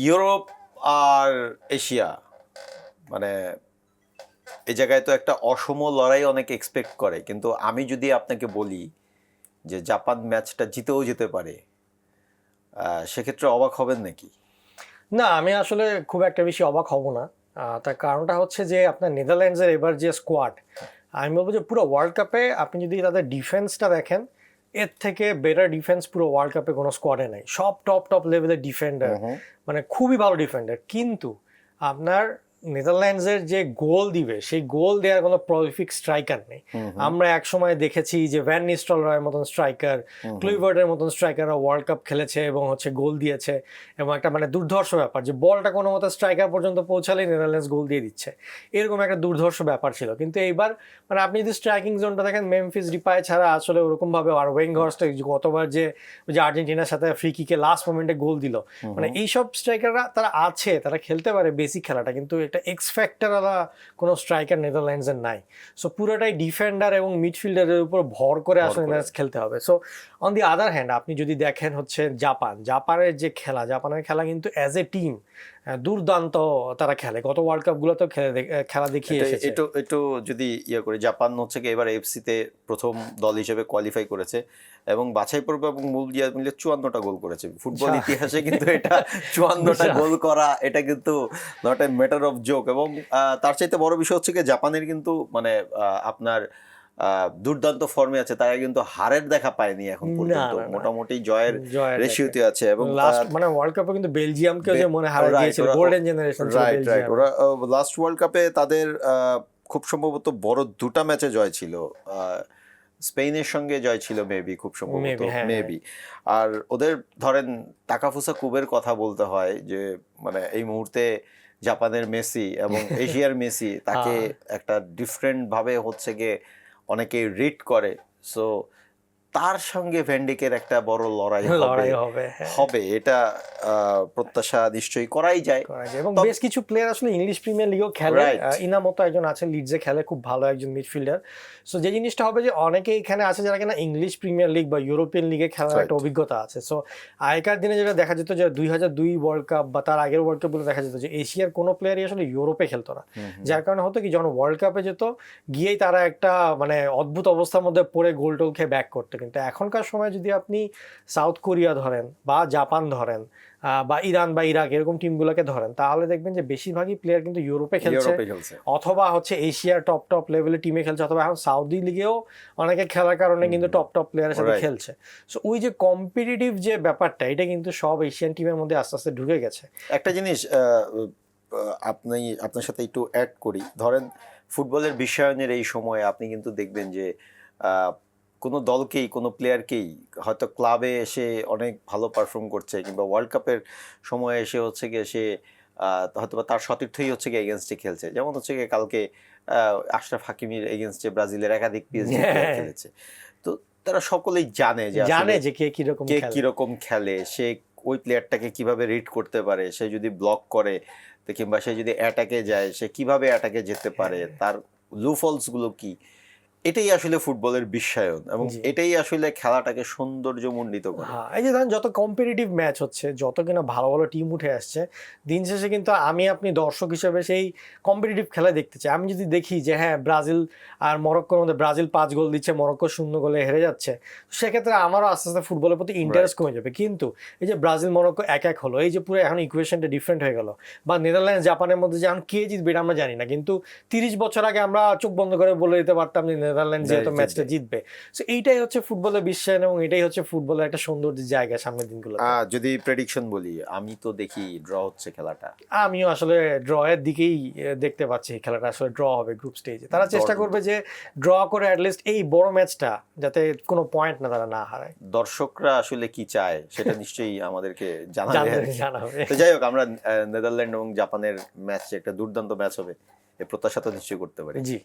Europe আর Asia মানে এই জায়গায় তো একটা অসম লড়াই অনেক এক্সপেক্ট করে, কিন্তু আমি যদি আপনাকে বলি যে জাপান ম্যাচটা জিতেও যেতে পারে, সেক্ষেত্রে অবাক হবেন নাকি? না, আমি আসলে খুব একটা বেশি অবাক হব না। তার কারণটা হচ্ছে যে আপনার নেদারল্যান্ডসের এবার যে স্কোয়াড, আমি বলবো যে পুরো ওয়ার্ল্ড কাপে আপনি যদি তাদের ডিফেন্সটা দেখেন, এর থেকে বেটার ডিফেন্স পুরো ওয়ার্ল্ড কাপে কোনো স্কোয়াডে নাই। সব টপ টপ লেভেলের ডিফেন্ডার, মানে খুবই ভালো ডিফেন্ডার। কিন্তু আপনার নেদারল্যান্ডসের যে গোল দিবে, সেই গোল দেওয়ার কোনো প্রলিফিক স্ট্রাইকার নেই। আমরা এক সময় দেখেছি যে ভ্যান নিস্টেলরয়ের মতন স্ট্রাইকার, ক্লুইভার্টের মতন স্ট্রাইকাররা ওয়ার্ল্ড কাপ খেলেছে এবং হচ্ছে গোল দিয়েছে, এবং একটা মানে দুর্ধর্ষ ব্যাপার যে বলটা কোনো মতো স্ট্রাইকার পর্যন্ত পৌঁছালেই নেদারল্যান্ডস গোল দিয়ে দিচ্ছে, এরকম একটা দুর্ধর্ষ ব্যাপার ছিল। কিন্তু এইবার মানে আপনি যদি স্ট্রাইকিং জোনটা দেখেন, মেমফিস ডিপাই ছাড়া আসলে ওরকম ভাবে, আর ওয়েঙ্গহর্স্ট গতবার যে আর্জেন্টিনার সাথে ফ্রি কিকে লাস্ট মোমেন্টে গোল দিল, মানে এইসব স্ট্রাইকাররা তারা আছে, তারা খেলতে পারে বেসিক খেলাটা, কিন্তু একটা এক্স ফ্যাক্টর আলা কোনো স্ট্রাইকার নেদারল্যান্ডসের নাই। সো পুরোটাই ডিফেন্ডার এবং মিডফিল্ডারের উপর ভর করে আসলে খেলতে হবে। So on the other hand আপনি যদি দেখেন হচ্ছে জাপানের যে খেলা, জাপানের খেলা কিন্তু অ্যাজ এ টিম দুর্দান্ত তারা খেলে, গত ওয়ার্ল্ড কাপ গুলোতেও খেলা দেখিয়ে এসেছে। একটু যদি করি, জাপান হচ্ছে কি এবার এফসিতে প্রথম দল হিসেবে কোয়ালিফাই করেছে এবং বাছাই পর্ব এবং মূল মিলে 54টা গোল করেছে। ফুটবল ইতিহাসে কিন্তু এটা 54টা গোল করা, এটা কিন্তু not a matter of joke. এবং তার চাইতে বড় বিষয় হচ্ছে কি জাপানের কিন্তু মানে আপনার দুর্দান্ত ফর্মে আছে, তারা কিন্তু হারের দেখা পায়নি এখন পর্যন্ত, মোটামুটি জয়ের রেশিওতে আছে। এবং মানে ওয়ার্ল্ড কাপে কিন্তু বেলজিয়ামকে যে মনে হারিয়ে দিয়েছিল, গোল্ডেন জেনারেশন। রাইট, ওরা লাস্ট ওয়ার্ল্ড কাপে তাদের খুব সম্ভবত বড় দুটা ম্যাচে জয় ছিল, স্পেনের সঙ্গে জয় ছিল মেবি, খুব সম্ভবত মেবি। আর ওদের ধরেন তাকাফুসা কুবের কথা বলতে হয় যে মানে এই মুহূর্তে জাপানের মেসি এবং এশিয়ার মেসি, তাকে একটা ডিফারেন্ট ভাবে হচ্ছে গিয়ে অনেকে রিড করে। সো তার সঙ্গে ভ্যান্ডিকের একটা বড় লড়াই হবে, এটা প্রত্যাশা নিশ্চয়ই করাই যায়। এবং বেশ কিছু প্লেয়ার আসলে ইংলিশ প্রিমিয়ার লিগও খেলে। ইনামতো একজন আছে লিডসে খেলে, খুব ভালো একজন মিডফিল্ডার। সো যে জিনিসটা হবে যে অনেকে এখানে আছে যারা কিনা ইংলিশ প্রিমিয়ার লিগ বা ইউরোপিয়ান লিগে খেলার একটা অভিজ্ঞতা আছে। সো আগেকার দিনে যেটা দেখা যেত যে 2002 ওয়ার্ল্ড কাপ বা তার আগের ওয়ার্ল্ড কাপ গুলো দেখা যেত যে এশিয়ার কোনো প্লেয়ারই আসলে ইউরোপে খেলতো না, যার কারণে হতো কি যখন ওয়ার্ল্ড কাপে যেত, গিয়েই তারা একটা মানে অদ্ভুত অবস্থার মধ্যে পড়ে গোল টোল খেয়ে ব্যাক করতো। কিন্তু এখনকার সময় যদি আপনি সাউথ কোরিয়া ধরেন বা জাপান ধরেন বা ইরান বা ইরাক এরকম টিমগুলোকে ধরেন, তাহলে দেখবেন যে বেশিরভাগই প্লেয়ার কিন্তু ইউরোপে খেলছে, অথবা হচ্ছে এশিয়ার টপ টপ লেভেলের টিমে খেলছে, অথবা এখন সাউদি লিগেও অনেকে খেলার কারণে কিন্তু টপ টপ প্লেয়ারের সাথে খেলছে। সো ওই যে কম্পিটিটিভ যে ব্যাপারটা, এটা কিন্তু সব এশিয়ান টিমের মধ্যে আস্তে আস্তে ঢুকে গেছে। একটা জিনিস আপনার সাথে একটু অ্যাড করি, ধরেন ফুটবলের বিশ্বায়নের এই সময়ে আপনি কিন্তু দেখবেন যে কোনো দলকেই, কোনো প্লেয়ারকেই হয়তো ক্লাবে এসে অনেক ভালো পারফর্ম করছে, কিংবা ওয়ার্ল্ড কাপের সময় এসে হচ্ছে গিয়ে সে হয়তো তার সতীর্থই হচ্ছে গিয়ে এগেনস্টে খেলছে, যেমন হচ্ছে গিয়ে কালকে আশরাফ হাকিমির এগেনস্টে ব্রাজিলের একাধিক পিএসজি খেলেছে। তো তারা সকলেই জানে যে কে কিরকম খেলে, সে ওই প্লেয়ারটাকে কিভাবে রিড করতে পারে, সে যদি ব্লক করে কিংবা সে যদি অ্যাটাকে যায়, সে কিভাবে অ্যাটাকে যেতে পারে, তার লুফলস গুলো কি। এটাই আসলে ফুটবলের বিশ্বায়ন এবং এটাই আসলে খেলাটাকে সৌন্দর্যমণ্ডিত করে। এই যে ধরেন যত কম্পিটিটিভ ম্যাচ হচ্ছে, যত কিনা ভালো ভালো টিম উঠে আসছে, দিন শেষে কিন্তু আপনি দর্শক হিসেবে সেই কম্পিটিটিভ খেলা দেখতে চাই। আমি যদি দেখি যে হ্যাঁ ব্রাজিল আর মরক্কোর মধ্যে ব্রাজিল 5 গোল দিচ্ছে, মরক্কো 0 গোলে হেরে যাচ্ছে, সেক্ষেত্রে আমারও আস্তে আস্তে ফুটবলের প্রতি ইন্টারেস্ট কমে যাবে। কিন্তু এই যে ব্রাজিল মরক্কো 1-1 হলো, এই যে পুরো এখন ইকুয়েশনটা ডিফারেন্ট হয়ে গেল, বা নেদারল্যান্ডস জাপানের মধ্যে যে এখন কে জিতবে এটা আমরা জানি না, কিন্তু 30 বছর আগে আমরা চোখ বন্ধ করে বলে দিতে পারতাম যে নেদারল্যান্ড যেহেতু ম্যাচটা জিতবে। সো এইটাই হচ্ছে ফুটবলের বিশ্বায়ন এবং এটাই হচ্ছে ফুটবলের একটা সৌন্দর্যের জায়গা সামনের দিনগুলো। যদি প্রেডিকশন বলি, আমি তো দেখি ড্র হচ্ছে খেলাটা। আমিও আসলে ড্র এর দিকেই দেখতে পাচ্ছি, খেলাটা আসলে ড্র হবে গ্রুপ স্টেজে। তারা চেষ্টা করবে যে ড্র করে অ্যাটলিস্ট এই বড় ম্যাচটা যাতে কোনো পয়েন্ট না তারা না হারায়। দর্শকরা আসলে কি চায় সেটা নিশ্চয়ই আমাদেরকে জানাবে। তো যাই হোক, আমরা নেদারল্যান্ড এবং জাপানের ম্যাচ একটা দুর্দান্ত ম্যাচ হবে, এই প্রত্যাশা তো নিশ্চয়ই করতে পারি। জি।